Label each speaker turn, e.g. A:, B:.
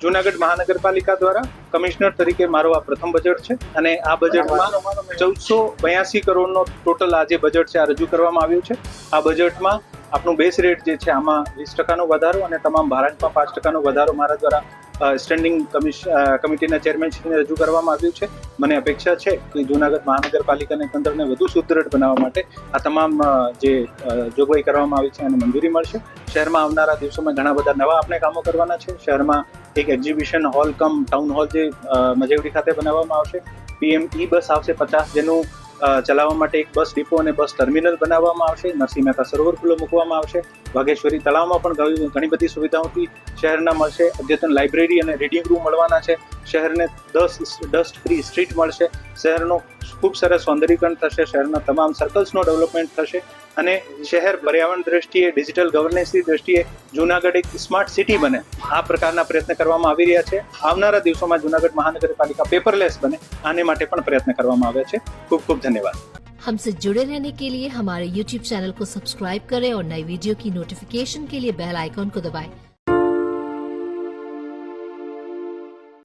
A: જૂનાગઢ મહાનગરપાલિકા દ્વારા કમિશનર તરીકે મારો આ પ્રથમ બજેટ છે અને આ બજેટમાં 1482 કરોડનો ટોટલ આ જે બજેટ છે આ રજૂ કરવામાં આવ્યું છે. આ બજેટમાં આપણું બેઝ રેટ જે છે આમાં 20% વધારો અને તમામ ભાડાંમાં 5% વધારો મારા દ્વારા સ્ટેન્ડિંગ કમિટીના ચેરમેનશ્રીને રજૂ કરવામાં આવ્યું છે. મને અપેક્ષા છે કે જૂનાગઢ મહાનગરપાલિકાના તંત્રને વધુ સુદૃઢ બનાવવા માટે આ તમામ જે જોગવાઈ કરવામાં આવી છે એને મંજૂરી મળશે. શહેરમાં આવનારા દિવસોમાં ઘણા બધા નવા આપણે કામો કરવાના છે. શહેરમાં એક એક્ઝિબિશન હોલ કમ ટાઉન હોલ જે મજેવડી ખાતે બનાવવામાં આવશે. PM ઈ બસ આવશે 50, જેનું ચલાવવા માટે એક બસ ડિપો અને બસ ટર્મિનલ બનાવવામાં આવશે. નરસિંહ મહેતા સરોવર ખુલ્લો મૂકવામાં આવશે. વાઘેશ્વરી તળાવમાં પણ ઘણી બધી સુવિધાઓથી શહેરના મળશે. અદ્યતન લાઇબ્રેરી અને રીડિંગ રૂમ મળવાના છે. શહેરને 10 ડસ્ટ ફ્રી સ્ટ્રીટ મળશે. શહેરનો ખૂબ સરસ સૌંદર્યીકરણ થશે. શહેરના તમામ સર્કલ્સનો ડેવલપમેન્ટ થશે અને શહેર પર્યાવરણ દ્રષ્ટિએ, ડિજિટલ ગવર્નન્સની દ્રષ્ટિએ જૂનાગઢ એક સ્માર્ટ સિટી બને, આ પ્રકારના પ્રયત્ન કરવામાં આવી રહ્યા છે. આવનારા દિવસોમાં જૂનાગઢ મહાનગરપાલિકા પેપરલેસ બને, આને માટે પણ પ્રયત્ન કરવામાં આવ્યા છે. ખૂબ ખૂબ ધન્યવાદ.
B: हमसे जुड़े रहने के लिए हमारे YouTube चैनल को सब्सक्राइब करें और नई वीडियो की नोटिफिकेशन के लिए बेल आइकॉन को दबाएं